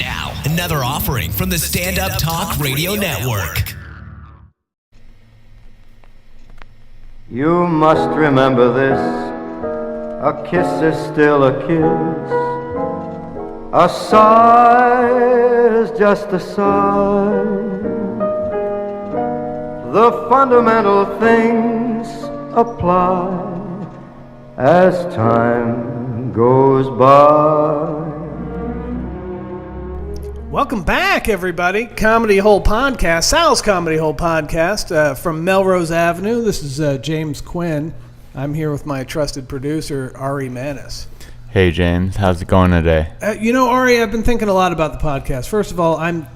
Now, another offering from the StandUpTalk Radio Network. You must remember this, a kiss is still a kiss, a sigh is just a sigh. The fundamental things apply as time goes by. Welcome back, everybody. Comedy Hole Podcast, Sal's Comedy Hole Podcast from Melrose Avenue. This is James Quinn. I'm here with my trusted producer, Ari Mannis. Hey, James. How's it going today? Ari, I've been thinking a lot about the podcast. First of all, I'm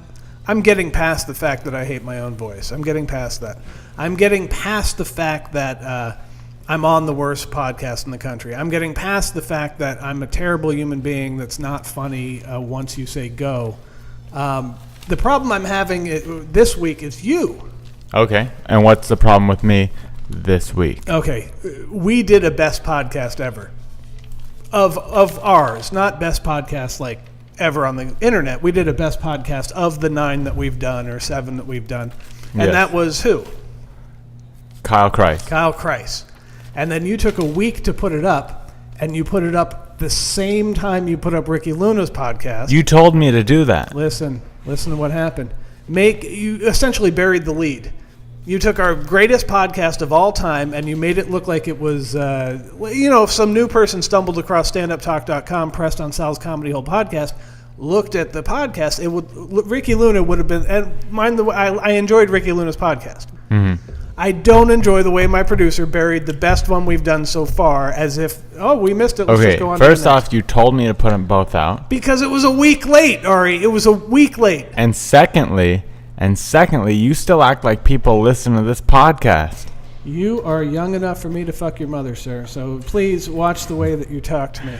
getting past the fact that I hate my own voice. I'm getting past that. I'm getting past the fact that I'm on the worst podcast in the country. I'm getting past the fact that I'm a terrible human being that's not funny once you say go. The problem I'm having this week is you. Okay. And what's the problem with me this week? Okay. We did a best podcast ever. Of ours, not best podcast like ever on the internet. We did a best podcast of the 9 that we've done or 7 that we've done. And That was who? Kyle Kreis. Kyle Kreis. And then you took a week to put it up, and you put it up the same time you put up Ricky Luna's podcast. You told me to do that. Listen to what happened. You essentially buried the lead. You took our greatest podcast of all time, and you made it look like it was, if some new person stumbled across StandUpTalk.com, pressed on Sal's Comedy Hole Podcast, looked at the podcast, Ricky Luna would have been, and mind the way, I enjoyed Ricky Luna's podcast. Mm-hmm. I don't enjoy the way my producer buried the best one we've done so far as if, we missed it. Let's just go on. First off, you told me to put them both out. Because it was a week late, Ari. It was a week late. And secondly, you still act like people listen to this podcast. You are young enough for me to fuck your mother, sir. So please watch the way that you talk to me.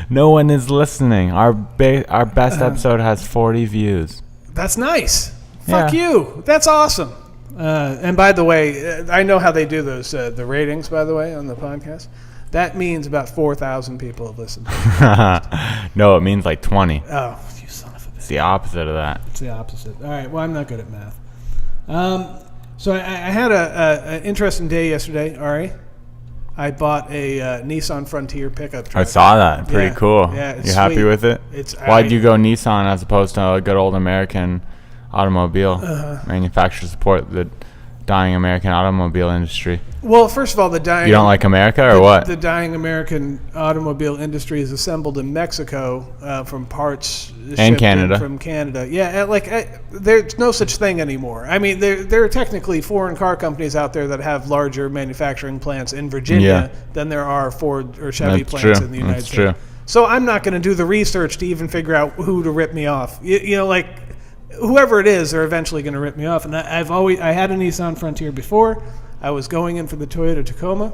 No one is listening. Our best episode has 40 views. That's nice. Fuck you. That's awesome. And by the way, I know how they do those, the ratings, by the way, on the podcast. That means about 4,000 people have listened. No, it means like 20. Oh, you son of a bitch. It's the opposite of that. It's the opposite. All right, well, I'm not good at math. So I had an interesting day yesterday, Ari. I bought a Nissan Frontier pickup truck. I saw that. Pretty cool. Yeah, it's You happy with it? Why'd you go Nissan as opposed to a good old American automobile manufacturer support the dying American automobile industry? Well, first of all, you don't like America or what? The dying American automobile industry is assembled in Mexico from parts and Canada. From Canada. Yeah, there's no such thing anymore. I mean, there are technically foreign car companies out there that have larger manufacturing plants in Virginia than there are Ford or Chevy plants in the United States. True. So I'm not going to do the research to even figure out who to rip me off. Whoever it is, they're eventually going to rip me off. And I had a Nissan Frontier before. I was going in for the Toyota Tacoma.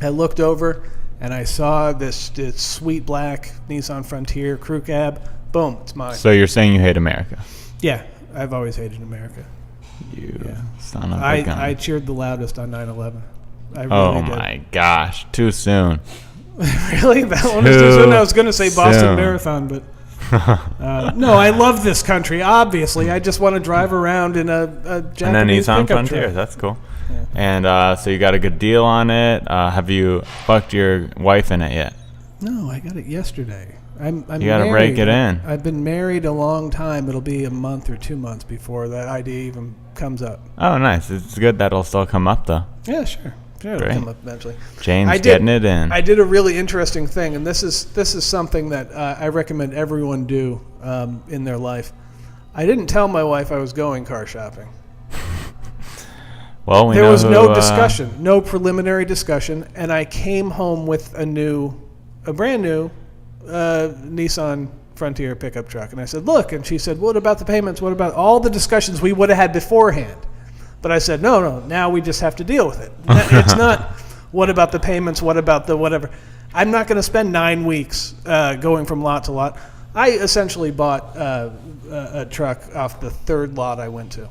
I looked over and I saw this sweet black Nissan Frontier crew cab. Boom, it's mine. So you're saying you hate America? Yeah, I've always hated America. Son of a gun. I cheered the loudest on 9/11. I really did. Oh my gosh, too soon. Really? That one was too soon? I was going to say Boston Marathon, but... no, I love this country, obviously. I just want to drive around in a Japanese Nissan pickup Frontier. truck. That's cool. Yeah. And so you got a good deal on it. Have you fucked your wife in it yet? No, I got it yesterday. I'm you got to break it in. I've been married a long time. It'll be a month or 2 months before that idea even comes up. Oh, nice. It's good that'll still come up, though. Yeah, sure. Yeah, it'll come up eventually. James getting it in. I did a really interesting thing, and this is something that I recommend everyone do in their life. I didn't tell my wife I was going car shopping. Well, there was no discussion, no preliminary discussion, and I came home with a brand new Nissan Frontier pickup truck, and I said, "Look," and she said, "What about the payments? What about all the discussions we would have had beforehand?" But I said, no, now we just have to deal with it. It's not, what about the payments? What about the whatever? I'm not going to spend 9 weeks going from lot to lot. I essentially bought a truck off the third lot I went to.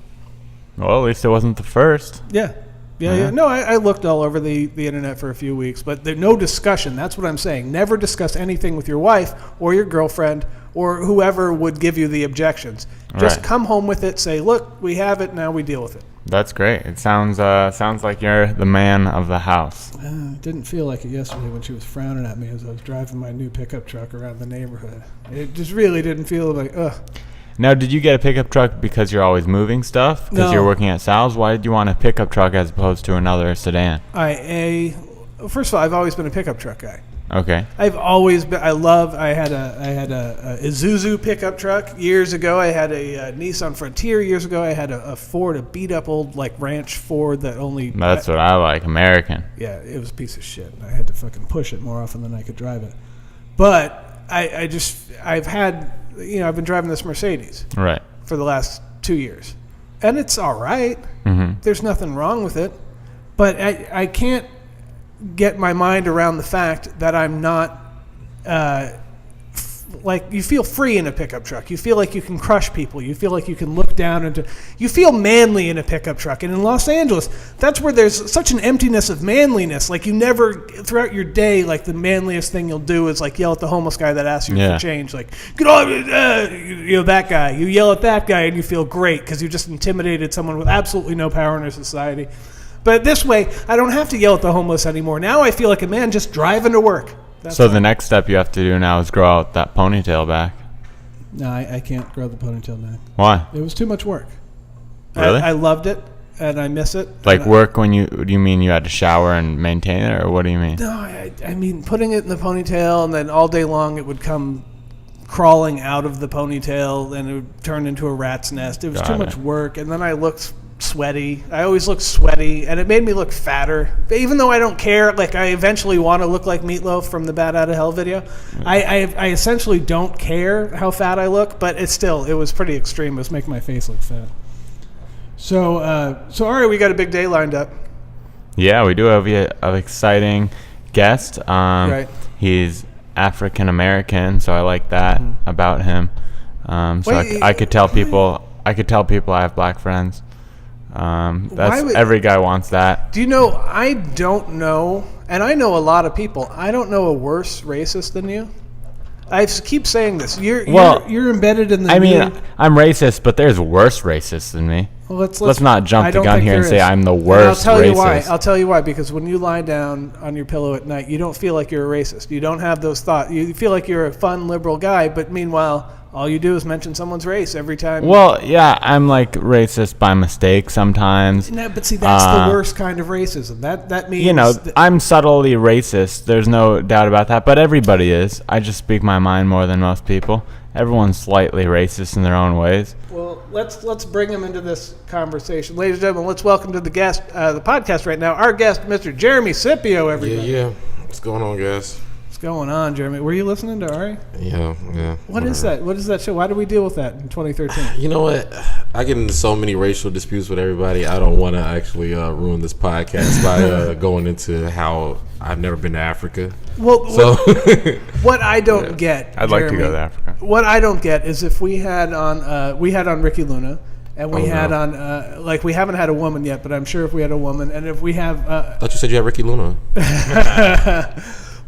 Well, at least it wasn't the first. Yeah. No, I looked all over the internet for a few weeks, but there's no discussion. That's what I'm saying. Never discuss anything with your wife or your girlfriend or whoever would give you the objections. Just come home with it. Say, look, we have it. Now we deal with it. That's great. It sounds like you're the man of the house. Didn't feel like it yesterday when she was frowning at me as I was driving my new pickup truck around the neighborhood. It just really didn't feel like, ugh. Now, did you get a pickup truck because you're always moving stuff? Because you're working at Sal's? Why did you want a pickup truck as opposed to another sedan? First of all, I've always been a pickup truck guy. Okay. I've always been. I had a Isuzu pickup truck years ago. I had a Nissan Frontier years ago. I had a Ford, a beat up old like ranch Ford that only. That's what I like, American. Yeah, it was a piece of shit. I had to fucking push it more often than I could drive it. But I've been driving this Mercedes for the last 2 years, and it's all right. Mm-hmm. There's nothing wrong with it, but I can't get my mind around the fact that I'm not like, you feel free in a pickup truck. You feel like you can crush people. You feel like you can look down into. You feel manly in a pickup truck. And in Los Angeles, that's where there's such an emptiness of manliness. Like, you never, throughout your day, like, the manliest thing you'll do is like yell at the homeless guy that asks you for change. Like, get on, that guy. You yell at that guy and you feel great because you just intimidated someone with absolutely no power in our society. But this way, I don't have to yell at the homeless anymore. Now I feel like a man just driving to work. So the next step you have to do now is grow out that ponytail back. No, I can't grow the ponytail back. Why? It was too much work. Really? I loved it, and I miss it. Like work when do you mean you had to shower and maintain it, or what do you mean? No, I mean putting it in the ponytail, and then all day long it would come crawling out of the ponytail, and it would turn into a rat's nest. It was too much work, and then I looked sweaty. I always look sweaty, and it made me look fatter. Even though I don't care, like, I eventually want to look like Meatloaf from the Bat Out of Hell video. I essentially don't care how fat I look, but it was pretty extreme. It was making my face look fat. So Ari, we got a big day lined up. Yeah, we do have an exciting guest. Right. He's African American, so I like that about him. I could tell people I have black friends. Every guy wants that. Do you know, I don't know, and I know a lot of people, I don't know a worse racist than you. I keep saying this. You're embedded in the I'm racist, but there's worse racists than me. Well, let's not jump the gun here and say I'm the worst racist. I'll tell you why. Because when you lie down on your pillow at night, you don't feel like you're a racist. You don't have those thoughts. You feel like you're a fun liberal guy, but meanwhile, all you do is mention someone's race every time. Well, yeah, I'm like racist by mistake sometimes. No, but see, that's the worst kind of racism. That means I'm subtly racist. There's no doubt about that. But everybody is. I just speak my mind more than most people. Everyone's slightly racist in their own ways. Well, let's bring him into this conversation, ladies and gentlemen. Let's welcome to the podcast right now, our guest, Mr. Jeremy Scippio. Everybody. Yeah. What's going on, guys? Going on, Jeremy? Were you listening to Ari? Yeah. What is that? What is that show? Why do we deal with that in 2013? You know what? I get into so many racial disputes with everybody. I don't want to actually ruin this podcast by going into how I've never been to Africa. Well, what I don't get, I'd like to go to Africa. What I don't get is if we had on Ricky Luna, and we had on we haven't had a woman yet, but I'm sure if we had a woman, and if we have, I thought you said you had Ricky Luna.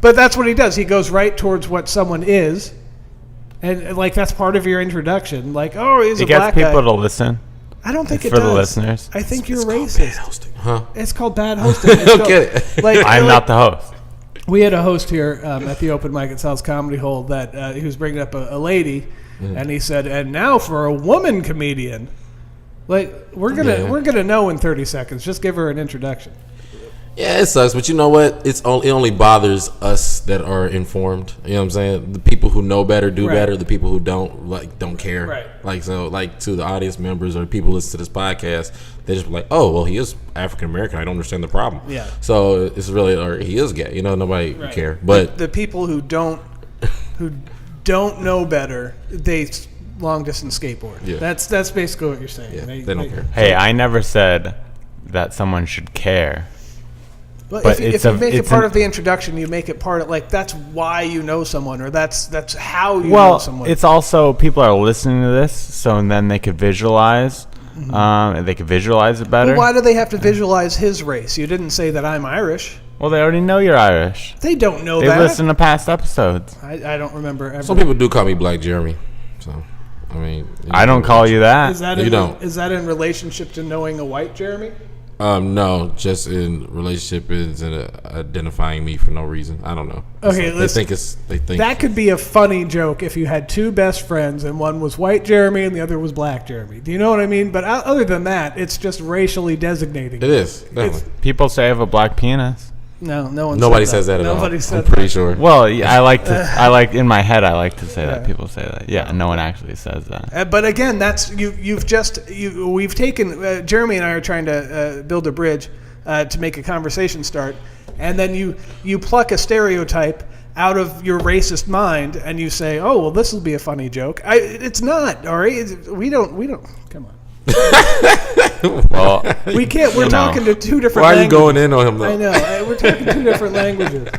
But that's what he does. He goes right towards what someone is, and like that's part of your introduction. Like, oh, he's a black guy. It gets people to listen. I don't think it does. For the listeners. I think you're racist. Bad hosting, huh? It's called bad hosting. I don't get it. I'm not the host. We had a host here at the open mic at Sal's Comedy Hole that he was bringing up a lady, and he said, "And now for a woman comedian." Like we're gonna know in 30 seconds. Just give her an introduction. Yeah, it sucks, but you know what? It only bothers us that are informed. You know what I'm saying? The people who know better do better. The people who don't care. Right. Like to the audience members or people who listen to this podcast, they just be like, oh, well, he is African American. I don't understand the problem. Yeah. So it's really, or he is gay. You know, nobody would care. But the people who don't know better, they long distance skateboard. Yeah. That's basically what you're saying. Yeah, they don't care. Hey, I never said that someone should care. But if you make it part of the introduction, you make it part of, like, that's why you know someone, or that's how you know someone. Well, it's also people are listening to this, so then they could visualize. They could visualize it better. Well, why do they have to visualize his race? You didn't say that I'm Irish. Well, they already know you're Irish. They don't know they that. They listen to past episodes. I don't remember ever. Some people do call me Black Jeremy. So, I mean... I don't call you that. Is that in relationship to knowing a white Jeremy? No, just in relationship is identifying me for no reason. I don't know. Okay, listen. They think that could be a funny joke if you had two best friends and one was white Jeremy and the other was black Jeremy. Do you know what I mean? But other than that, it's just racially designating. It is. Definitely. People say I have a black penis. No, nobody says that at all. Nobody said I'm pretty sure. Well, in my head, I like to say that. People say that. Yeah, no one actually says that. But again, that's we've taken Jeremy and I are trying to build a bridge to make a conversation start, and then you pluck a stereotype out of your racist mind and you say, oh well, this will be a funny joke. It's not, Ari. We don't. Come on. Well, we can't. We're talking to two different. Why are languages. you going in on him though? I know. We're talking two different languages.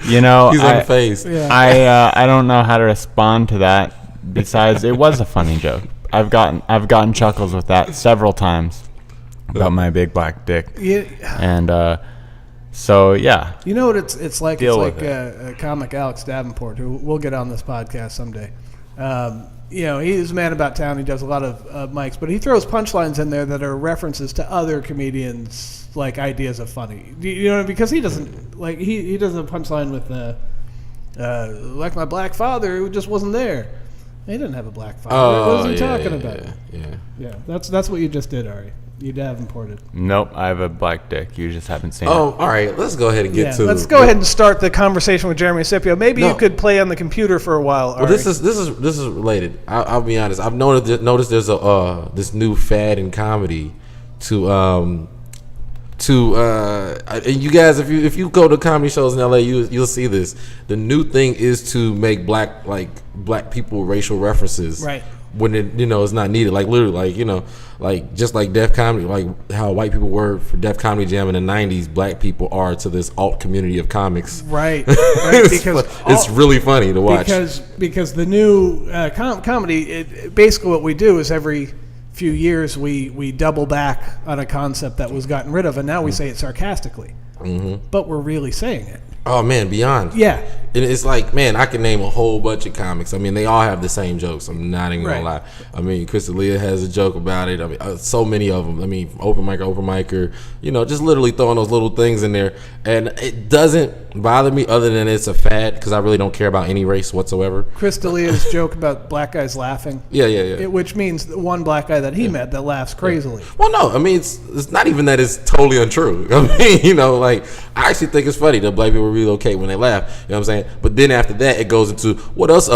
You know, he's unfazed. Yeah. I don't know how to respond to that. Besides, it was a funny joke. I've gotten chuckles with that several times about my big black dick. Yeah. And so yeah. You know what it's like? Deal it's with like a comic Alex Davenport, who we'll get on this podcast someday. He's a man about town. He does a lot of mics, but he throws punchlines in there that are references to other comedians' like ideas of funny. You know, because he doesn't like he does a punchline with like my black father who just wasn't there. He didn't have a black father. What was he talking about? Yeah. That's what you just did, Ari. You Davenported. Nope, I have a black dick. You just haven't seen it. Oh, all right. Let's go ahead and get to. Let's go ahead and start the conversation with Jeremy Scippio. Maybe you could play on the computer for a while. Well, this is related. I'll be honest. I've noticed there's this new fad in comedy and you guys, if you go to comedy shows in LA, you'll see this. The new thing is to make black people racial references. Right. When it is not needed, like literally, like just like Def Comedy, like how white people were for Def Comedy Jam in the '90s, black people are to this alt community of comics. Right. Because it's really funny to watch. Because the new comedy, basically what we do is every few years we double back on a concept that was gotten rid of, and now we say it sarcastically, but we're really saying it. Oh man, beyond. Yeah. And it's like, man, I can name a whole bunch of comics. I mean, they all have the same jokes. I'm not even gonna lie. I mean, Chris D'Elia has a joke about it. I mean, so many of them. I mean, open micer. Just literally throwing those little things in there, and it doesn't bother me other than it's a fad because I really don't care about any race whatsoever. Chris D'Elia's joke about black guys laughing. Yeah. Which means the one black guy that he met that laughs crazily. Well, no, I mean it's not even that it's totally untrue. I mean, I actually think it's funny that black people relocate when they laugh. You know what I'm saying? But then after that, it goes into what else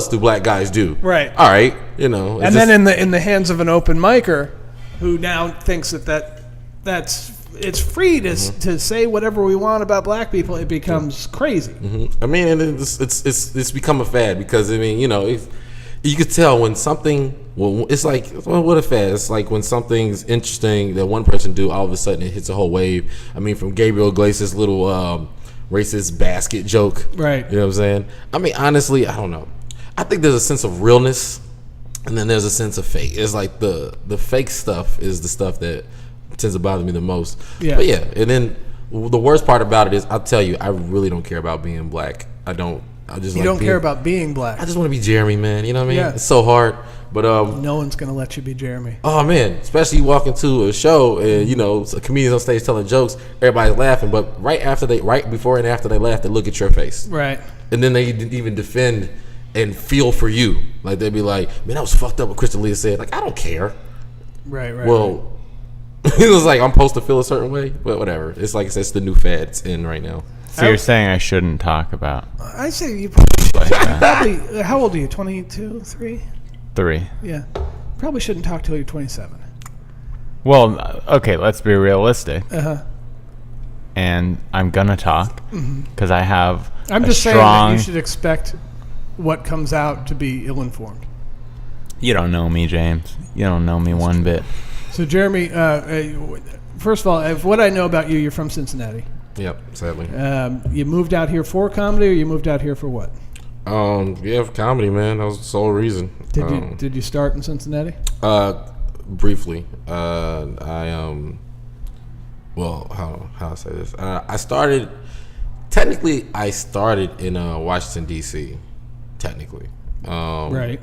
do black guys do? Right. All right. And then in the hands of an open micer, who now thinks that's it's free to say whatever we want about black people, it becomes crazy. I mean, and it's become a fad because you could tell when something. Well, it's like what a fad. It's like when something's interesting that one person do, all of a sudden it hits a whole wave. I mean, from Gabriel Iglesias' little racist basket joke. Right. You know what I'm saying? I mean, honestly, I don't know. I think there's a sense of realness, and then there's a sense of fake. It's like the fake stuff is the stuff that tends to bother me the most. Yeah. But yeah, and then the worst part about it is, I'll tell you, I really don't care about being black. I don't. You don't care about being black. I just want to be Jeremy, man. You know what I mean? Yeah. It's so hard. But no one's gonna let you be Jeremy. Oh man, especially you walk into a show and a comedians on stage telling jokes, everybody's laughing, but right before and after they laugh, they look at your face. Right. And then they even defend and feel for you. Like they'd be like, man, that was fucked up what Chris D'Elia said. Like, I don't care. Right. Well, it was like I'm supposed to feel a certain way, but whatever. It's like it's the new fad it's in right now. So you're saying I shouldn't talk about? I say you probably. How old are you? 22, 3? 3. Yeah, probably shouldn't talk till you're 27. Well, okay, let's be realistic. And I'm gonna talk because I have. I'm just saying that you should expect what comes out to be ill-informed. You don't know me, James. You don't know me one bit. So, Jeremy, first of all, what I know about you, you're from Cincinnati. Yep, sadly. You moved out here for comedy, or you moved out here for what? Yeah, for comedy, man. That was the sole reason. Did you start in Cincinnati? Briefly. I well, how I say this? I started in Washington D.C. Technically, right.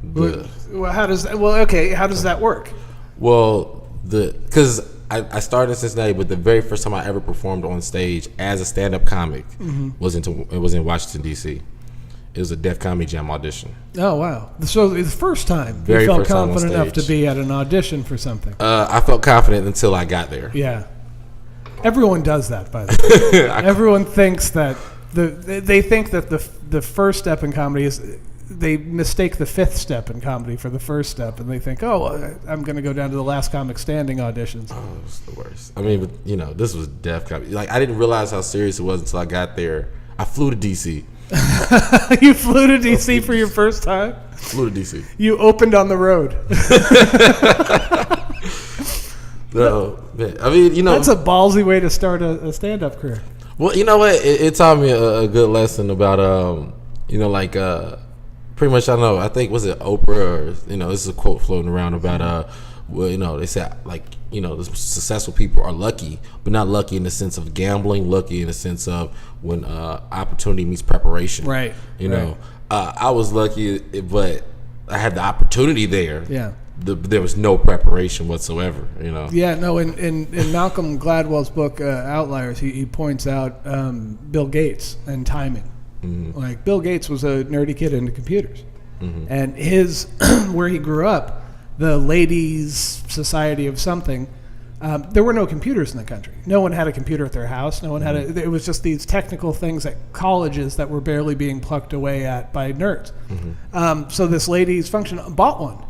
Well, how does that work? Well, because I started in Cincinnati, but the very first time I ever performed on stage as a stand-up comic was in Washington D.C. It was a Def Comedy Jam audition. Oh wow! So the first time you felt confident enough to be at an audition for something. I felt confident until I got there. Yeah, everyone does that, by the way. Everyone thinks that they think that the first step in comedy is. They mistake the fifth step in comedy for the first step, and they think, "Oh, I'm going to go down to the Last Comic Standing auditions." Oh, it's the worst. I mean, but, this was Def Comedy. Like, I didn't realize how serious it was until I got there. I flew to DC. You flew to DC for your first time? Flew to DC. You opened on the road. No, man. I mean, that's a ballsy way to start a stand-up career. Well, you know what? It taught me a good lesson about, pretty much, I think, was it Oprah or, this is a quote floating around about, they said, the successful people are lucky, but not lucky in the sense of gambling, lucky in the sense of when opportunity meets preparation. Right. I was lucky, but I had the opportunity there. Yeah. There was no preparation whatsoever, Yeah, no, in Malcolm Gladwell's book, Outliers, he points out Bill Gates and timing. Mm-hmm. Like, Bill Gates was a nerdy kid into computers. Mm-hmm. And his, where he grew up, the ladies' society of something, there were no computers in the country. No one had a computer at their house. No one had it was just these technical things at colleges that were barely being plucked away at by nerds. Mm-hmm. So this ladies' function bought one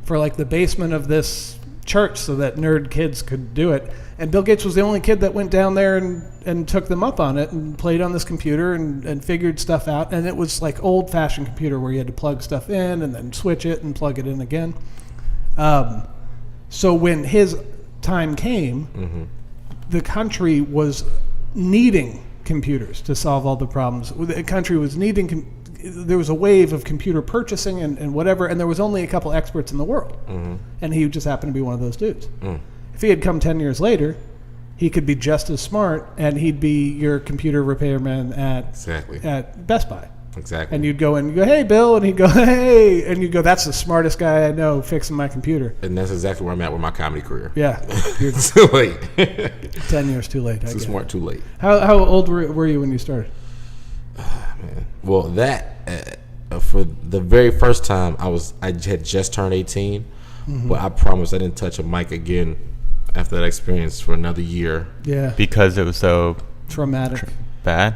for like the basement of this church so that nerd kids could do it. And Bill Gates was the only kid that went down there and took them up on it and played on this computer and figured stuff out. And it was like old-fashioned computer where you had to plug stuff in and then switch it and plug it in again. So when his time came, the country was needing computers to solve all the problems. The country was needing there was a wave of computer purchasing and whatever, and there was only a couple experts in the world. And he just happened to be one of those dudes. If he had come 10 years later, he could be just as smart, and he'd be your computer repairman at Best Buy. Exactly. And you'd go in and you go, "Hey, Bill," and he'd go, "Hey," and you'd go, "That's the smartest guy I know fixing my computer." And that's exactly where I'm at with my comedy career. Yeah. You're too late. 10 years too late. Too smart, too late. How old were you when you started? Man. Well, that for the very first time, I had just turned 18, but I promise I didn't touch a mic again after that experience for another year. Yeah. Because it was so traumatic. Bad.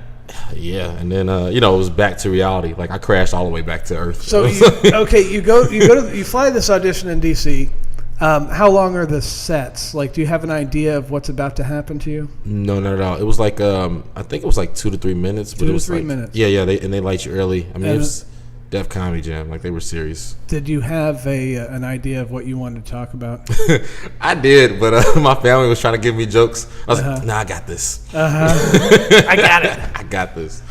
Yeah, and then it was back to reality. Like, I crashed all the way back to Earth. So you fly this audition in DC. How long are the sets? Like, do you have an idea of what's about to happen to you? No, not at all. It was like I think it was like 2 to 3 minutes. But 2 to 3 minutes. Yeah. They light you early. I mean, it was Def Comedy Jam. Like, they were serious. Did you have an idea of what you wanted to talk about? I did, but my family was trying to give me jokes. I was like, "Nah, I got this. I got it. I got this."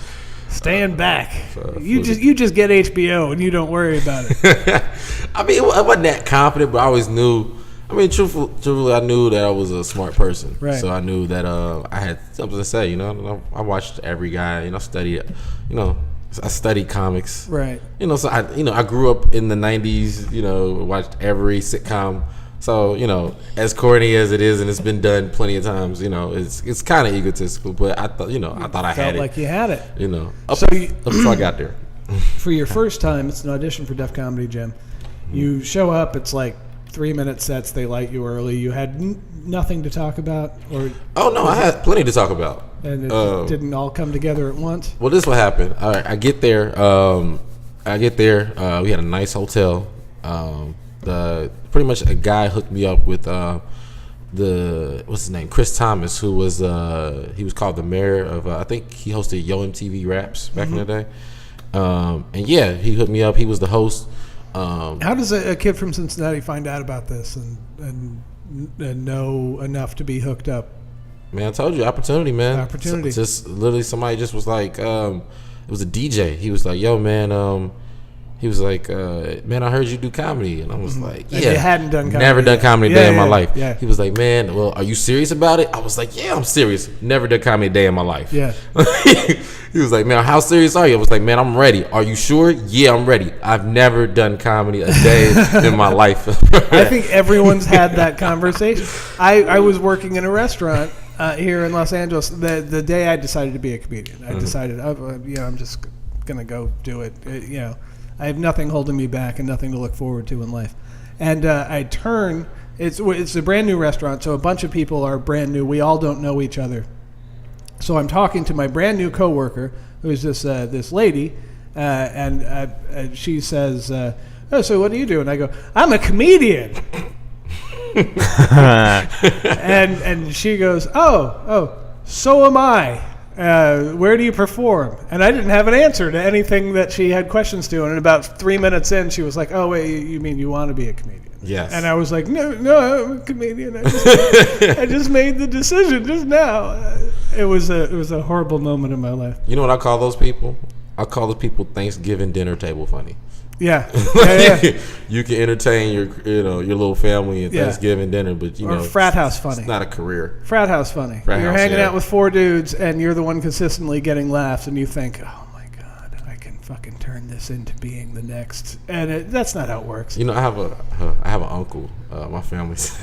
Stand back. You just get HBO and you don't worry about it. I mean, I wasn't that confident, but I always knew. I mean, truthfully, I knew that I was a smart person. Right. So I knew that I had something to say. I watched every guy. Studied. I studied comics. Right. So I grew up in the '90s. Watched every sitcom. So, as corny as it is, and it's been done plenty of times, it's kind of egotistical, but I thought, I had it. Felt like you had it. Up until I got there. For your first time, it's an audition for Def Comedy Jam. You show up, it's like 3-minute sets, they light you early. You had nothing to talk about? Oh, no, I had plenty to talk about. And it didn't all come together at once? Well, this is what happened. All right, I get there. We had a nice hotel. Pretty much a guy hooked me up with what's his name, Chris Thomas, who was he was called the mayor of I think he hosted Yo MTV Raps back in the day, and yeah, he hooked me up. He was the host. How does a kid from Cincinnati find out about this and know enough to be hooked up? Man, I told you, opportunity, man. Opportunity. Just literally, somebody just was like, it was a DJ. He was like, "Yo, man, He was like, man, I heard you do comedy. And I was like, yeah. And you hadn't done comedy. Never done comedy a day in my life. Yeah. He was like, man, well, are you serious about it? I was like, yeah, I'm serious. Never done comedy a day in my life. Yeah. He was like, man, how serious are you? I was like, man, I'm ready. Are you sure? Yeah, I'm ready. I've never done comedy a day in my life. I think everyone's had that conversation. I was working in a restaurant here in Los Angeles the day I decided to be a comedian. I decided, I'm just going to go do it. I have nothing holding me back and nothing to look forward to in life. And I turn, it's a brand new restaurant, so a bunch of people are brand new. We all don't know each other. So I'm talking to my brand new coworker, who's this lady, and she says, so what do you do? And I go, I'm a comedian. and she goes, oh, so am I. Where do you perform? And I didn't have an answer to anything that she had questions to. And about 3 minutes in, she was like, oh, wait, you mean you want to be a comedian? Yes. And I was like, no, I'm a comedian. I just made the decision just now. It was a horrible moment in my life. You know what I call those people? I call those people Thanksgiving dinner table funny. Yeah. You can entertain your little family at Thanksgiving dinner, but frat house funny. It's not a career. Frat house funny. You're hanging out with 4 dudes, and you're the one consistently getting laughs, and you think, oh my god, I can fucking turn this into being the next. And that's not how it works. I have an uncle. My family's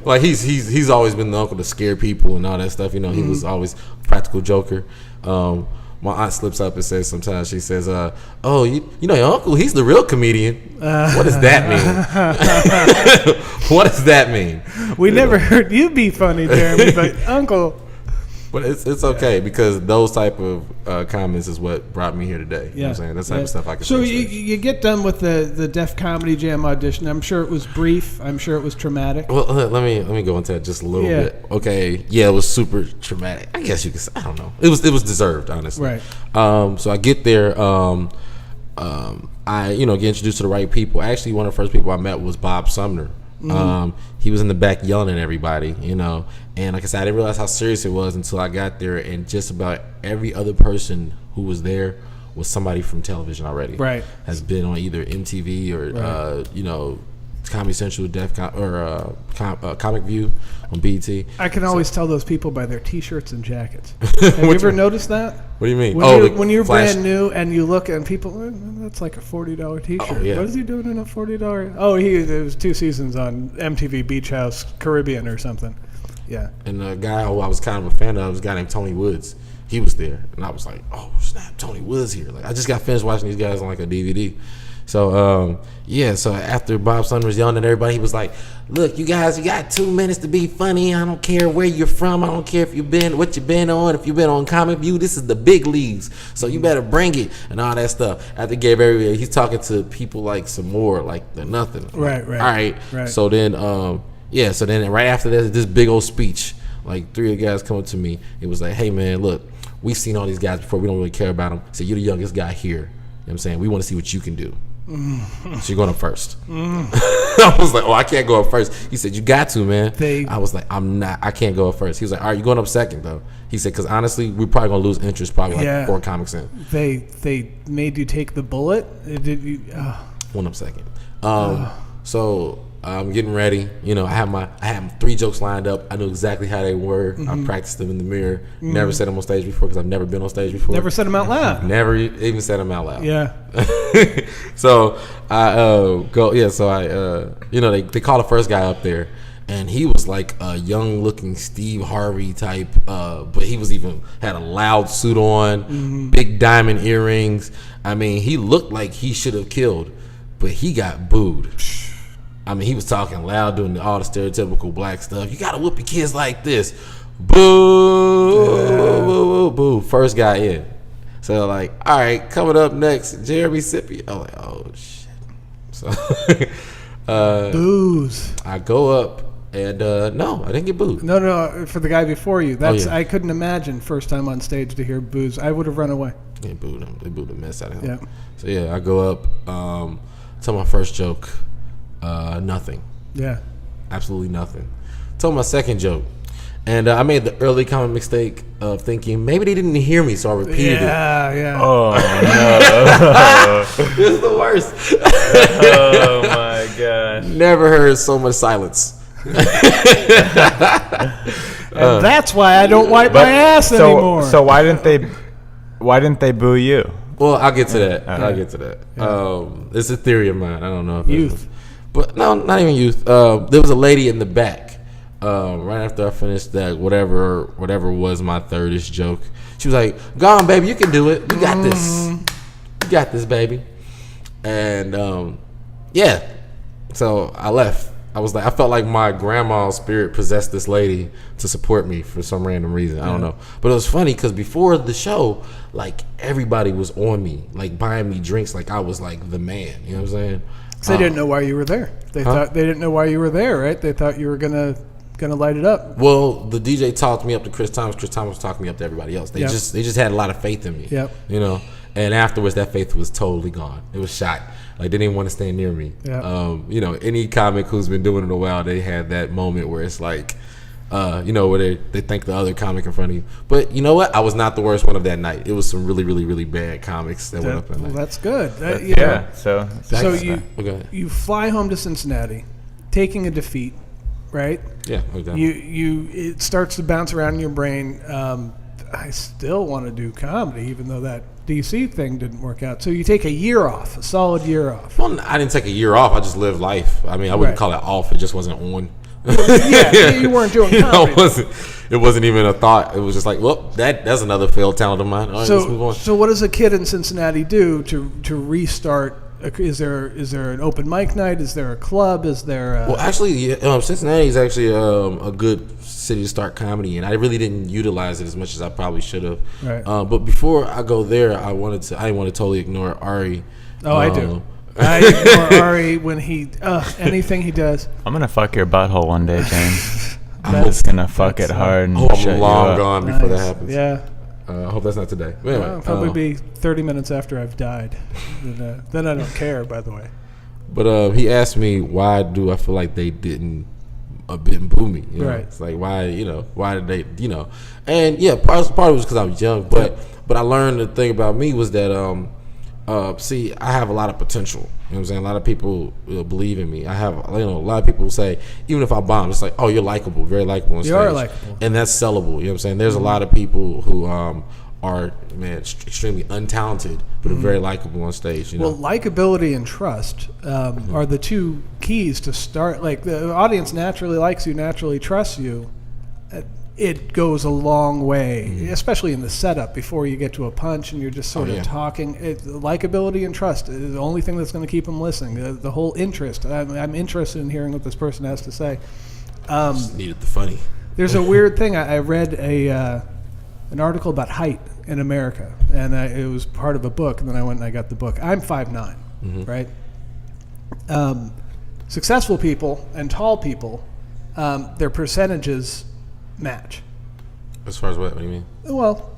like he's always been the uncle to scare people and all that stuff. He was always a practical joker. My aunt slips up and says sometimes, she says, oh, you know your uncle, he's the real comedian. What does that mean? What does that mean? We never heard you be funny, Jeremy, but uncle. But it's okay because those type of comments is what brought me here today. You know what I'm saying? That's the type of stuff I can say. So you get done with the Def Comedy Jam audition. I'm sure it was brief. I'm sure it was traumatic. Well, let me go into that just a little bit. Okay, yeah, it was super traumatic. I guess you could say, I don't know. It was deserved, honestly. Right. So I get there. I get introduced to the right people. Actually, one of the first people I met was Bob Sumner. He was in the back yelling at everybody, and like I said, I didn't realize how serious it was until I got there, and just about every other person who was there was somebody from television already. Right. Has been on either MTV or Comedy Central, Comic View on BET. I can always tell those people by their T-shirts and jackets. Have you ever noticed that? What do you mean? When you're brand new and you look and people, that's like a $40 T-shirt. Oh, yeah. What is he doing in a $40? Oh, it was 2 seasons on MTV Beach House Caribbean or something. Yeah. And the guy who I was kind of a fan of was a guy named Tony Woods. He was there, and I was like, "Oh snap, Tony Woods here!" Like I just got finished watching these guys on like a DVD. So so after Bob Sumner was yelling at everybody, he was like, "Look, you guys, you got 2 minutes to be funny. I don't care where you're from. I don't care if what you've been on. If you've been on Comic View, this is the big leagues. So you better bring it and all that stuff." After he gave everybody, he's talking to people like some more, like they're nothing. Right. All right. So then, so then right after this big old speech, like 3 of the guys come up to me. It was like, "Hey man, look, we've seen all these guys before. We don't really care about them. So you're the youngest guy here. You know what I'm saying? We want to see what you can do." So you're going up first. I was like, "Oh, I can't go up first." He said, "You got to, man." I was like, I can't go up first. He was like, "All right, you're going up second though." He said, "Because honestly, we're probably going to lose interest probably like 4 comics in." They made you take the bullet? Did you? One up second. So I'm getting ready. I have 3 jokes lined up. I knew exactly how they were. I practiced them in the mirror. Never said them on stage before because I've never been on stage before. Never said them out loud. Never even said them out loud. Yeah. So I go. Yeah. So I they call the first guy up there, and he was like a young-looking Steve Harvey type, but he had a loud suit on, big diamond earrings. I mean, he looked like he should have killed, but he got booed. I mean, he was talking loud, doing all the stereotypical black stuff. You gotta whoop your kids like this. Boo, boo, boo, boo. First guy in. So like, all right, coming up next, Jeremy Scippio. I'm like, oh shit. So, booze. I go up and no, I didn't get booed. No, for the guy before you. I couldn't imagine first time on stage to hear booze. I would have run away. They booed him. They booed the mess out of him. Yeah. So yeah, I go up, tell my first joke. Nothing. Yeah. Absolutely nothing. Told my second joke, And I made the early common mistake of thinking maybe they didn't hear me, so I repeated it. Yeah. Oh no! It's the worst. Oh my gosh! Never heard so much silence. And that's why I don't wipe my ass anymore. So why didn't they boo you? Well, I'll get to that. I'll get to that. Yeah. It's a theory of mine. I don't know if youth, but no, not even youth. There was a lady in the back. Right after I finished that, whatever was my thirdish joke, she was like, "Go on, baby, you can do it. You got this. You got this, baby." And yeah, so I left. I felt like my grandma's spirit possessed this lady to support me for some random reason. I don't know, but it was funny because before the show, like everybody was on me, like buying me drinks, like I was like the man. You know what I'm saying? So they didn't know why you were there. They thought they didn't know why you were there, right? They thought you were gonna light it up. Well, the DJ talked me up to Chris Thomas. Chris Thomas was talking me up to everybody else. They just had a lot of faith in me. Yep. You know, and afterwards that faith was totally gone. It was shot. Like they didn't even want to stand near me. Yep. You know, any comic who's been doing it a while, they had that moment where it's like, you know, where they thank the other comic in front of you. But you know what? I was not the worst one of that night. It was some really, really, really bad comics that went up that night. Well, that's good. Yeah. So you fly home to Cincinnati, taking a defeat. Right? Yeah. Okay. It starts to bounce around in your brain. I still want to do comedy, even though that DC thing didn't work out. So you take a year off, a solid year off. Well, I didn't take a year off. I just lived life. I mean, I wouldn't call it off. It just wasn't on. You weren't doing comedy. It wasn't even a thought. It was just like, well, that's another failed talent of mine. All right, let's move on. So what does a kid in Cincinnati do to restart? Is there an open mic night? Is there a club? Is there well, actually, Cincinnati is actually a good city to start comedy, and I really didn't utilize it as much as I probably should have. Right. But before I go there, I didn't want to totally ignore Ari. Oh, I do. I ignore Ari when anything he does. I'm gonna fuck your butthole one day, James. I'm just gonna fuck it hard and shut I'm long gone before that happens. Yeah. I hope that's not today. But anyway, it'll probably be 30 minutes after I've died. Then I don't care, by the way. But he asked me, why do I feel like they didn't boo me? You know? Right. It's like, why did they, And yeah, part of it was because I was young. But I learned the thing about me was that, see, I have a lot of potential. You know what I'm saying? A lot of people believe in me. I have, a lot of people say, even if I bomb, it's like, oh, you're likable, very likable on stage. You are likable. And that's sellable. You know what I'm saying? There's a lot of people who are, extremely untalented, but are very likable on stage. Well, likability and trust are the two keys to start. Like, the audience naturally likes you, naturally trusts you. It goes a long way, especially in the setup before you get to a punch and you're just sort of talking. Likability and trust is the only thing that's going to keep them listening. The whole interest. I'm interested in hearing what this person has to say. Just needed the funny. There's a weird thing. I read an article about height in America, and it was part of a book, and then I went and I got the book. I'm 5'9", right? Successful people and tall people, their percentages match. As far as what do you mean? Well,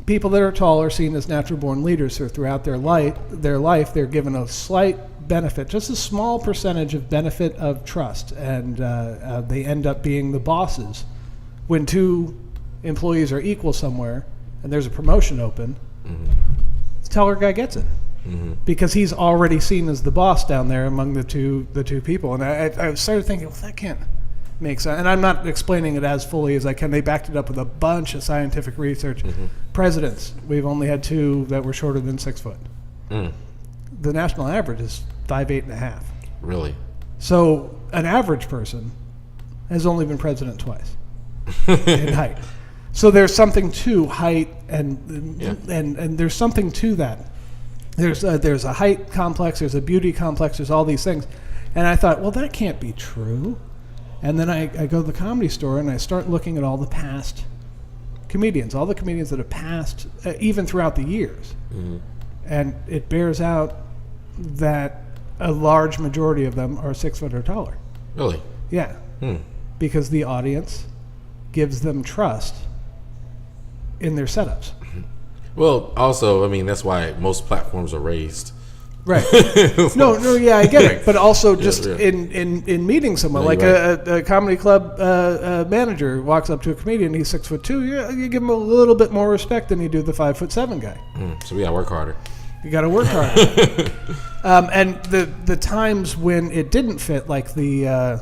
people that are tall are seen as natural born leaders, so throughout their life they're given a slight benefit, just a small percentage of benefit of trust, and they end up being the bosses. When two employees are equal somewhere and there's a promotion open, the taller guy gets it. Because he's already seen as the boss down there among the two people. And I started thinking, well, that can't make sense. And I'm not explaining it as fully as I can. They backed it up with a bunch of scientific research. Presidents, we've only had 2 that were shorter than 6 foot. The national average is 5'8.5". Really? So an average person has only been president twice in height. So there's something to height, and there's something to that. There's a height complex, there's a beauty complex, there's all these things. And I thought, well, that can't be true. And then I go to the Comedy Store and I start looking at all the past comedians, all the comedians that have passed, even throughout the years. And it bears out that a large majority of them are 6 foot or taller. Really? Yeah. Because the audience gives them trust in their setups. Well, also, I mean, that's why most platforms are raised. Right. No, yeah, I get it. But also just in meeting someone, like a comedy club manager walks up to a comedian, he's 6'2", you give him a little bit more respect than you do the 5'7" guy. So we gotta work harder. You gotta work harder. And the times when it didn't fit, like the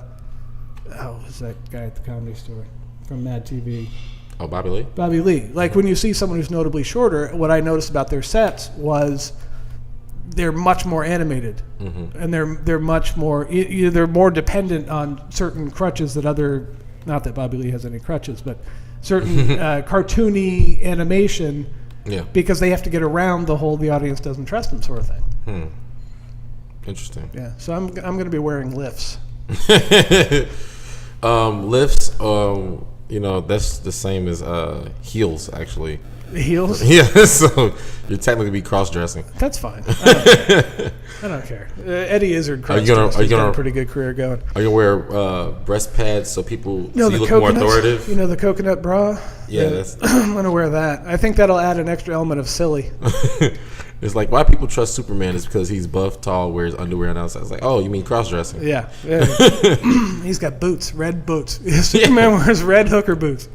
who's that guy at the Comedy Store from Mad TV? Oh, Bobby Lee? Bobby Lee. Like when you see someone who's notably shorter, what I noticed about their sets was they're much more animated, and they're much more they're more dependent on certain crutches that other, not that Bobby Lee has any crutches, but certain cartoony animation, because they have to get around the whole the audience doesn't trust them sort of thing. Interesting. Yeah, so I'm going to be wearing lifts. Lifts, that's the same as heels, actually. Heels? Yeah, so you're technically be cross-dressing. That's fine. I don't care. Eddie Izzard cross-dressed. He's got a pretty good career going. Are you going to wear breast pads so people see you look more authoritative? You know, the coconut bra? Yeah. I'm going to wear that. I think that'll add an extra element of silly. It's like, why people trust Superman is because he's buff, tall, wears underwear on the outside. It's like, oh, you mean cross-dressing? Yeah. He's got boots, red boots. Superman wears red hooker boots.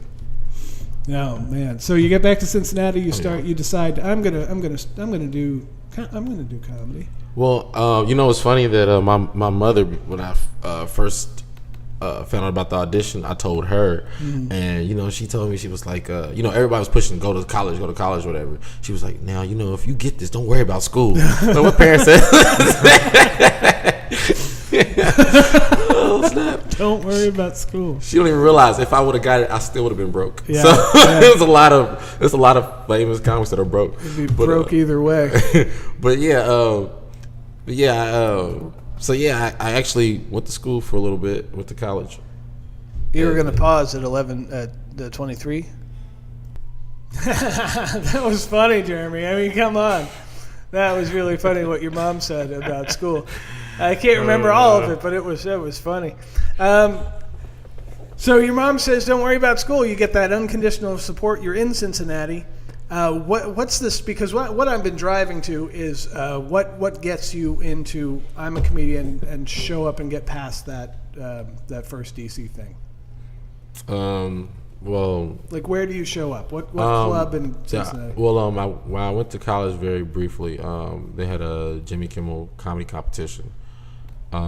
Oh man! So you get back to Cincinnati. You start. You decide. I'm gonna do comedy. Well, it's funny that my mother, when I first found out about the audition, I told her, and she told me, she was like, everybody was pushing go to college, whatever. She was like, now if you get this, don't worry about school. Like what parents said. Oh snap! Don't worry about school. She don't even realize if I would have got it, I still would have been broke. Yeah, so there's a lot of famous comics that are broke. You'd be broke either way. I actually went to school for a little bit. Went to college. You were going to pause at 23. That was funny, Jeremy. I mean, come on. That was really funny what your mom said about school. I can't remember all of it, but it was funny. So your mom says, "Don't worry about school." You get that unconditional support. You're in Cincinnati. What's this? Because what I've been driving to is what gets you into I'm a comedian and show up and get past that first DC thing. Well, like where do you show up? What club in Cincinnati? When I went to college, very briefly, they had a Jimmy Kimmel comedy competition. They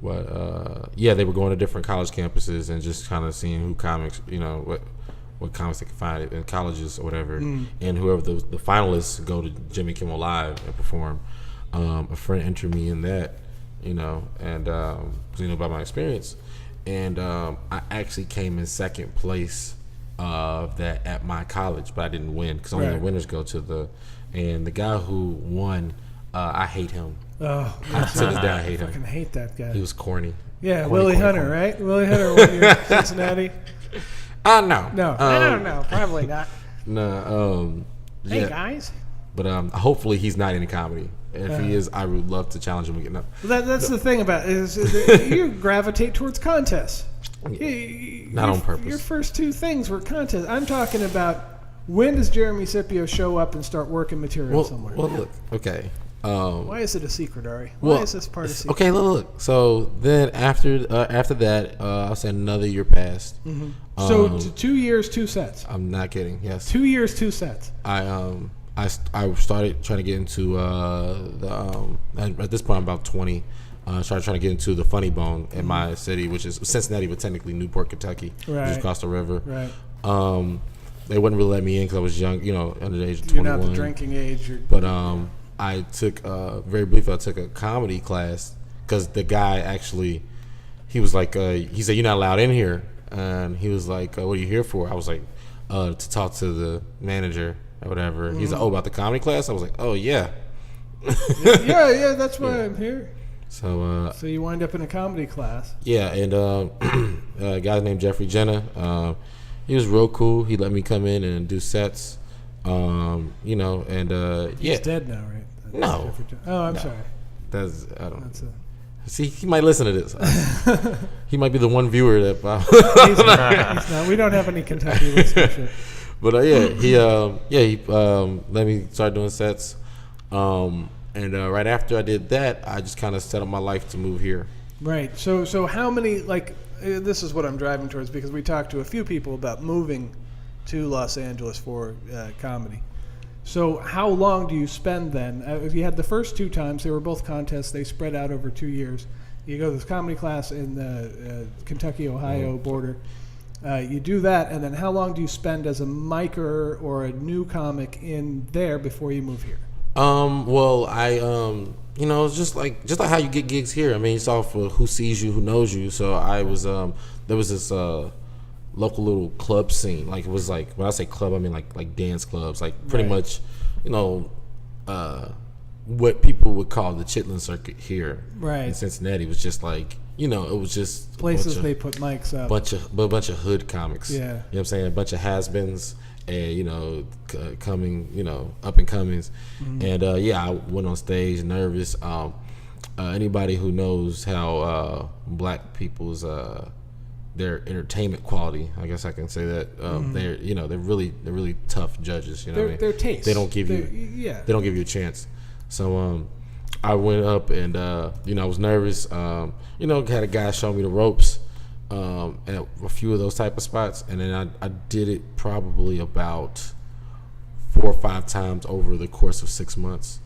were going to different college campuses and just kind of seeing who comics, what comics they could find in colleges or whatever, and whoever the finalists go to Jimmy Kimmel Live and perform. A friend entered me in that, and by my experience. And I actually came in second place of that at my college, but I didn't win because only the winners go to and the guy who won, I hate him. Oh, to this day, I hate him. I fucking hate that guy. He was corny. Yeah, Willie Hunter, right? Willie Hunter won your Cincinnati? No. No, I don't know. Probably not. No. Hey, guys. But hopefully he's not in comedy. If he is, I would love to challenge him again. That's the thing about it, is you gravitate towards contests. Not on purpose. Your first two things were contests. I'm talking about when does Jeremy Scippio show up and start working material somewhere? Well, look, okay. Why is it a secret, Ari? Why is this part of secret? Okay, look. So then after that, I'll say another year passed. So 2 years, 2 sets. I'm not kidding. Yes. 2 years, 2 sets. I started trying to get into at this point I'm about 20. Started trying to get into the Funny Bone in my city, which is Cincinnati, but technically Newport, Kentucky, which is across the river. Right. They wouldn't really let me in because I was young, under the age of 21. You're not the drinking age. But I took very briefly. I took a comedy class because the guy actually, he was like, he said, "You're not allowed in here," and he was like, "What are you here for?" I was like, "To talk to the manager." Or whatever. He's like, "Oh, about the comedy class?" I was like, "Oh yeah." yeah, that's why I'm here. So you wind up in a comedy class. Yeah, and a guy named Jeffrey Jenna, he was real cool. He let me come in and do sets, and He's dead now, right? No. I'm sorry. I don't know. See, he might listen to this. He might be the one viewer that. He's not. We don't have any Kentucky listenership. But he let me start doing sets, and And right after I did that, I just kind of set up my life to move here. Right. So how many, like, this is what I'm driving towards, because we talked to a few people about moving to Los Angeles for comedy. So how long do you spend then? If you had the first 2 times, they were both contests. They spread out over 2 years. You go to this comedy class in the Kentucky-Ohio border. You do that, and then how long do you spend as a micer or a new comic in there before you move here? Well, it's just like how you get gigs here. I mean, it's all for who sees you, who knows you. So I was, there was this local little club scene. Like, it was like, when I say club, I mean like dance clubs. Like, pretty much, what people would call the Chitlin Circuit here in Cincinnati was just like, it was just places they put mics up. Bunch of hood comics. Yeah. You know what I'm saying? A bunch of has-beens and, coming, up and comings. And, I went on stage nervous. Anybody who knows how black people's their entertainment quality, I guess I can say that, they're really tough judges. You know what I mean? Their taste. They don't give you a chance. So I went up and I was nervous. Had a guy show me the ropes at a few of those type of spots, and then I did it probably about 4 or 5 times over the course of 6 months.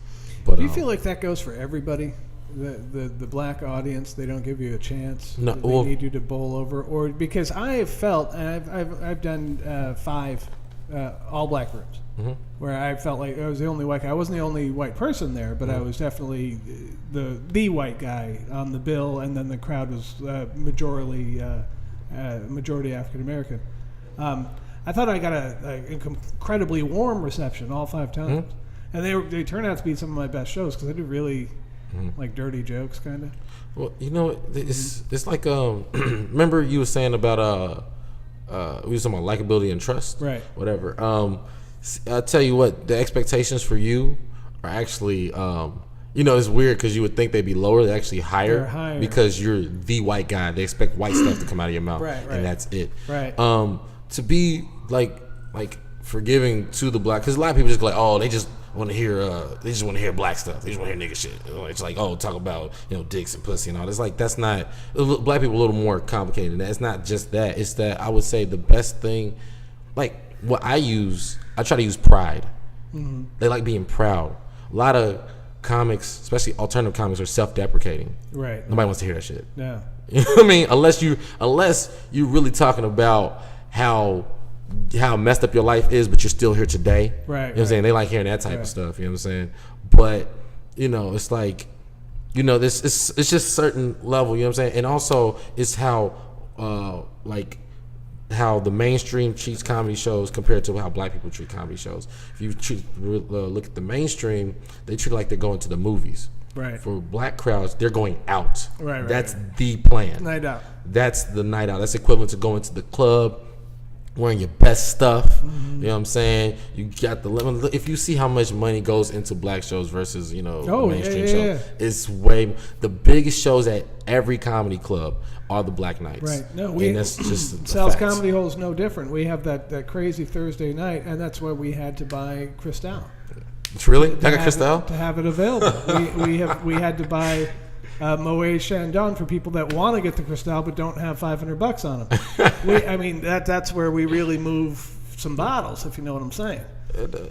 But do you feel like that goes for everybody? The black audience, they don't give you a chance. No, they need you to bowl over, or because I have felt, and I've done 5 all black rooms. Where I felt like I was the only white guy. I wasn't the only white person there, but I was definitely the white guy on the bill, and then the crowd was majority African American. I thought I got an incredibly warm reception all 5 times, and they turned out to be some of my best shows because I do really like dirty jokes, kind of. Well, it's like remember you were saying about we were talking about likability and trust, right? Whatever. I'll tell you what, the expectations for you are actually, it's weird because you would think they'd be lower. They're actually higher, because you're the white guy. They expect white stuff to come out of your mouth, and that's it. Right. To be like forgiving to the black, because a lot of people just go like, oh, they just want to hear, black stuff. They just want to hear nigga shit. It's like, oh, talk about dicks and pussy and all. It's like, that's not, black people are a little more complicated than that. It's not just that. It's that I would say the best thing, like what I try to use pride. They like being proud. A lot of comics, especially alternative comics, are self-deprecating. Right. Nobody wants to hear that shit. No. You know what I mean? Unless you're really talking about how messed up your life is, but you're still here today. Right. You know what I'm saying? They like hearing that type of stuff. You know what I'm saying? But it's like, this it's just certain level. You know what I'm saying? And also, it's how how the mainstream treats comedy shows compared to how black people treat comedy shows. If you look at the mainstream, they treat it like they're going to the movies. Right. For black crowds, they're going out. Right. That's the plan. Night out. That's the night out. That's equivalent to going to the club, wearing your best stuff. You know what I'm saying? You got if you see how much money goes into black shows versus mainstream shows, it's way the biggest shows at every comedy club are the black nights. Right. No, and that's just Sal's Comedy Hole is no different. We have that crazy Thursday night, and that's why we had to buy Cristal. It's really? I got Cristal? To have it available. we had to buy Moet Chandon for people that want to get the Cristal but don't have $500 on them. That's where we really move some bottles, if you know what I'm saying.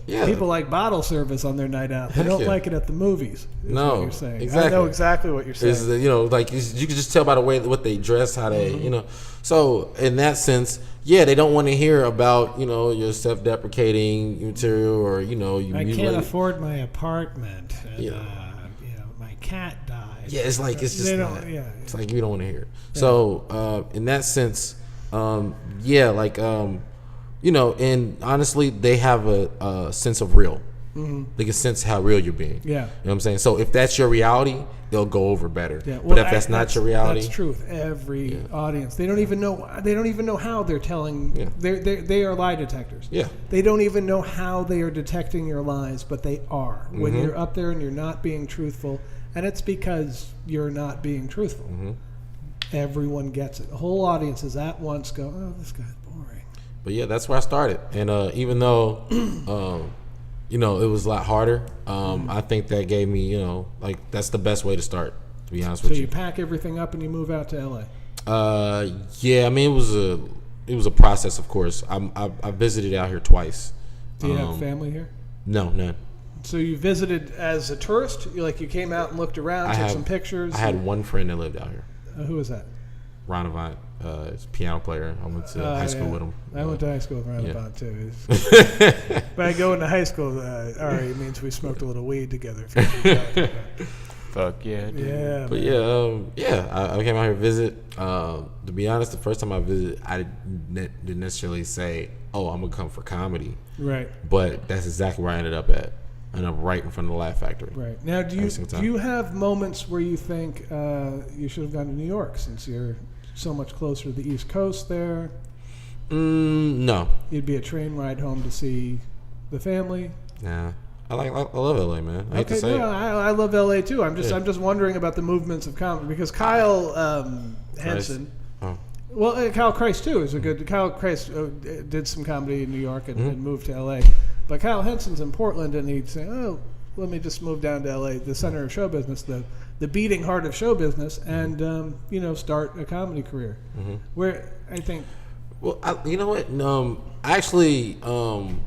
People like bottle service on their night out. They don't like it at the movies. No, what you're saying. Exactly. I know exactly what you're saying. You can just tell by the way what they dress, how they, So in that sense, they don't want to hear about your self-deprecating material or I can't afford my apartment. And, my cat died. Yeah, it's like it's just it's like we don't want to hear it. Yeah. So in that sense, and honestly, they have a sense of real. They can sense how real you're being. Yeah. You know what I'm saying? So if that's your reality, it'll go over better. Yeah. Well, but if that's not your reality, that's true with every audience. They don't even know how they're telling. Yeah. They are lie detectors. Yeah. They don't even know how they are detecting your lies, but they are. When you're up there and you're not being truthful, and it's because you're not being truthful. Everyone gets it. The whole audience is at once go, oh, this guy's boring. But that's where I started. And even though it was a lot harder. I think that gave me, like that's the best way to start. To be honest with you. So you pack everything up and you move out to LA. Yeah. I mean, it was a process, of course. I visited out here twice. Do you have family here? No, none. So you visited as a tourist? You came out and looked around, took some pictures? I had one friend that lived out here. Who was that? Ron Avant. He's a piano player. I went to high school with him. I went to high school with Ron Avant, too. By going to high school, Ari, it means we smoked a little weed together. Fuck yeah, dude. Yeah. But I came out here to visit. To be honest, the first time I visited, I didn't necessarily say, oh, I'm going to come for comedy. Right. But that's exactly where I ended up at. And I'm right in front of the Laugh Factory. Right. Now, do you have moments where you think you should have gone to New York since you're so much closer to the East Coast there? No. You'd be a train ride home to see the family? Nah. I love LA, man. I hate to say it. I love LA too. I'm just wondering about the movements of comedy because Kyle Henson. Oh. Well, Kyle Christ too is a good. Kyle Christ did some comedy in New York and moved to LA. But Kyle Henson's in Portland, and he'd say, "Oh, let me just move down to L.A., the center of show business, the beating heart of show business, and start a comedy career." Mm-hmm. Where I think, well, you know what? Actually, I'm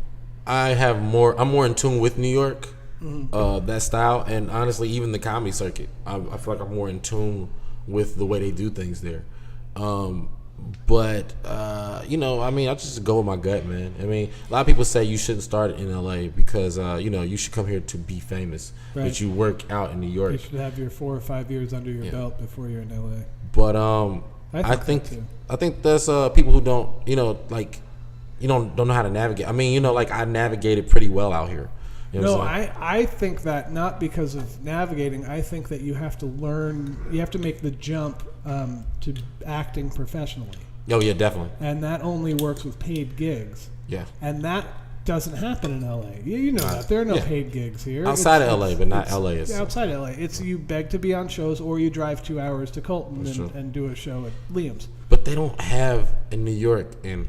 more in tune with New York, that style, and honestly, even the comedy circuit. I feel like I'm more in tune with the way they do things there. But I just go with my gut, man. I mean, a lot of people say you shouldn't start in LA because you should come here to be famous, right. But you work out in New York. You should have your 4 or 5 years under your belt before you're in LA. But I think that's people who don't don't know how to navigate. I mean, I navigated pretty well out here. You know I think that not because of navigating. I think that you have to learn. You have to make the jump to acting professionally. Oh yeah, definitely. And that only works with paid gigs. Yeah. And that doesn't happen in LA. You know that there are no paid gigs here. Outside of LA, but not LA. Outside LA, it's you beg to be on shows, or you drive 2 hours to Colton and do a show at Liam's. But they don't have in New York, and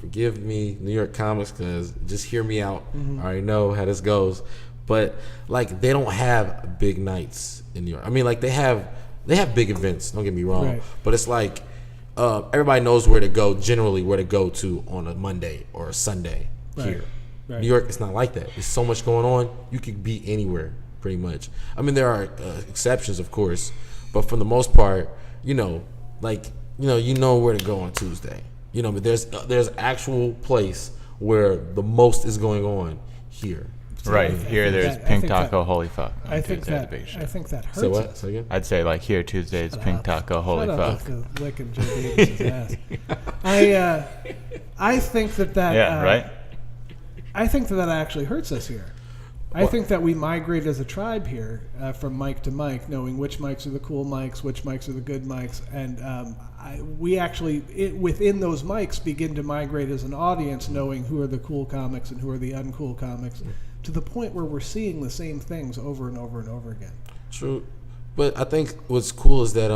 forgive me, New York comics, because just hear me out. Mm-hmm. I already know how this goes. But they don't have big nights in New York. I mean, they have big events. Don't get me wrong, right. But it's everybody knows where to go. Generally, where to go to on a Monday or a Sunday here. Right. New York, it's not like that. There's so much going on. You could be anywhere, pretty much. I mean, there are exceptions, of course, but for the most part, you know where to go on Tuesday. But there's actual place where the most is going on here. Right here, there's Pink Taco, holy fuck. I think that hurts. Say what? us. Say again? I'd say here Tuesday is Pink Taco, holy fuck. Licking Joe Davis's ass. I think that. Yeah, right. I think that actually hurts us here. I think that we migrate as a tribe here from mic to mic, knowing which mics are the cool mics, which mics are the good mics, and we actually, within those mics, begin to migrate as an audience, knowing who are the cool comics and who are the uncool comics, to the point where we're seeing the same things over and over and over again. True. But I think what's cool is that,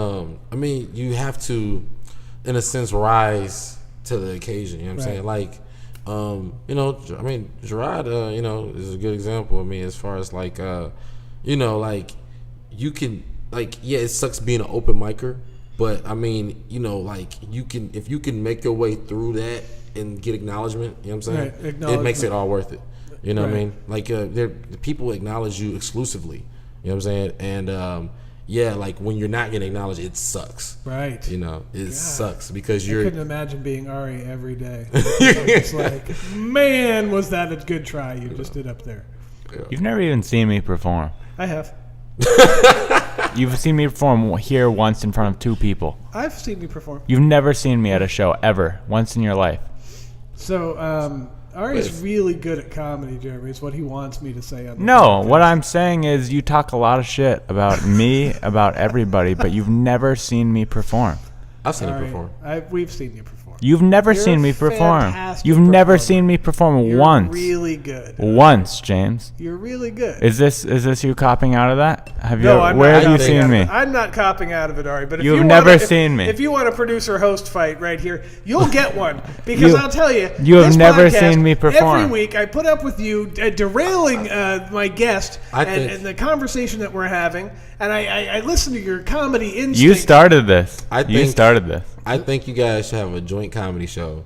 you have to, in a sense, rise to the occasion. You know what I'm saying? Gerard, is a good example. I mean, as far as you can, it sucks being an open micer, but I mean, if you can make your way through that and get acknowledgement, you know what I'm saying? It makes it all worth it. You know what I mean? The people acknowledge you exclusively. You know what I'm saying? And when you're not getting acknowledged, it sucks. Right. It sucks because I couldn't imagine being Ari every day. It's man, was that a good try you just did up there. Yeah. You've never even seen me perform. I have. You've seen me perform here once in front of 2 people. I've seen you perform. You've never seen me at a show ever, once in your life. So, Ari's really good at comedy, Jeremy, is what he wants me to say on the podcast. podcast. What I'm saying is you talk a lot of shit about me, about everybody, but you've never seen me perform. I've seen you perform. We've seen you perform. You've never seen me perform. You've never seen me perform once. You're really good. Once, James. You're really good. Is this you copping out of that? Where have you seen me? I'm not copping out of it, Ari. But you've never seen me. If you want a producer-host fight right here, you'll get one. Because I'll tell you, you have never seen me perform. Every week I put up with you derailing my guest and the conversation that we're having, and I listen to your comedy instinct. You started this. You started this. I think you guys should have a joint comedy show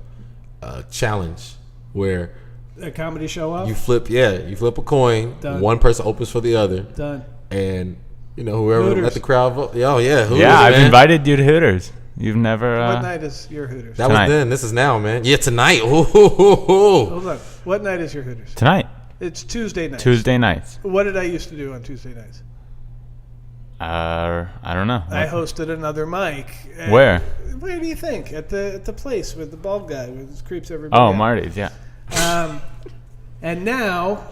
challenge where a comedy show off. You flip a coin. Done. One person opens for the other. Done. And whoever Hooters. let the crowd vote. Hooters, yeah, I've man. invited you to Hooters. You've never. What night is your Hooters? That tonight. was then. This is now, man. Yeah, tonight. Ooh. Hold on. What night is your Hooters? Tonight. It's Tuesday nights. Tuesday nights. What did I used to do on Tuesday nights? I don't know. I hosted another mic. Where? Where do you think? At the place with the bald guy who creeps everybody out. Marty's, yeah. And now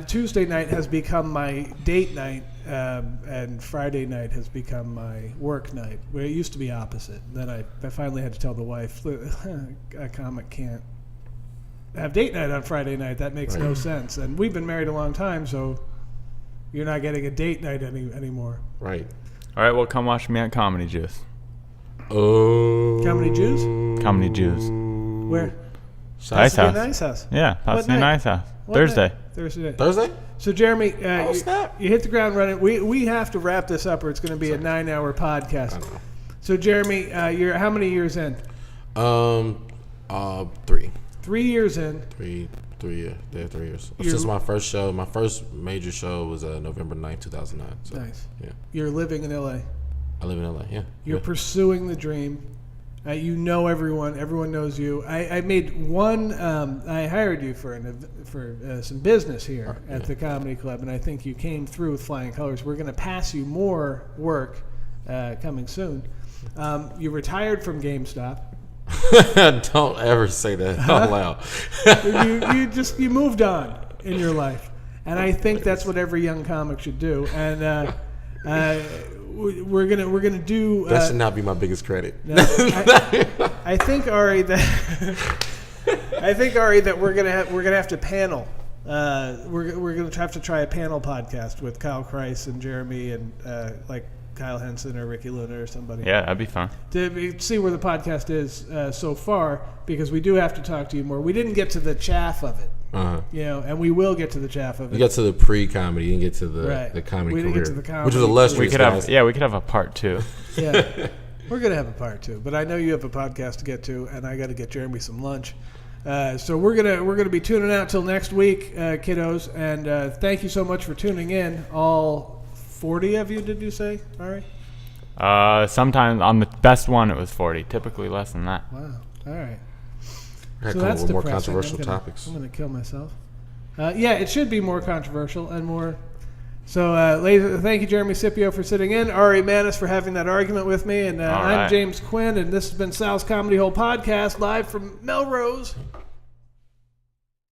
Tuesday night has become my date night, and Friday night has become my work night. Where it used to be opposite. Then I finally had to tell the wife, a comic can't have date night on Friday night. That makes no sense. And we've been married a long time, so you're not getting a date night anymore. Right. All right, well, come watch me at Comedy Juice. Oh. Comedy Juice? Comedy Juice. Where? Nice House. Nice House. Yeah, Pasadena Nice House. Thursday. Thursday? So, Jeremy, snap. you hit the ground running. We have to wrap this up or it's going to be a 9-hour podcast. I know. So, Jeremy, you're how many years in? 3. 3 years in. 3 years. Yeah, 3 years. Since my first show, my first major show was November 9th, 2009. So, nice. Yeah. You're living in L.A. I live in L.A., yeah. You're pursuing the dream. You know everyone. Everyone knows you. I made one. I hired you for some business here at the Comedy Club, and I think you came through with flying colors. We're going to pass you more work coming soon. You retired from GameStop. Don't ever say that out loud. You moved on in your life, and I think that's what every young comic should do. And we're gonna do. That should not be my biggest credit. No, I think Ari that we're gonna have to panel. We're gonna have to try a panel podcast with Kyle Kreis and Jeremy and like Kyle Henson or Ricky Luna or somebody. Yeah, that'd be fun. To see where the podcast is so far, because we do have to talk to you more. We didn't get to the chaff of it. And we will get to the chaff of it. You got to the pre-comedy, you didn't get to the comedy we didn't career, get to the comedy, which was illustrious. We could have a part 2. Yeah, we're gonna have a part 2, but I know you have a podcast to get to, and I got to get Jeremy some lunch. So we're gonna be tuning out till next week, kiddos, and thank you so much for tuning in. All 40 of you, did you say? Ari? Sometimes on the best one it was 40. Typically less than that. Wow. All right. So that's more depressing. controversial topics. I'm going to kill myself. Yeah, it should be more controversial and more. So, ladies, thank you, Jeremy Scippio, for sitting in. Ari Mannis for having that argument with me. And I'm James Quinn, and this has been Sal's Comedy Hole Podcast, live from Melrose.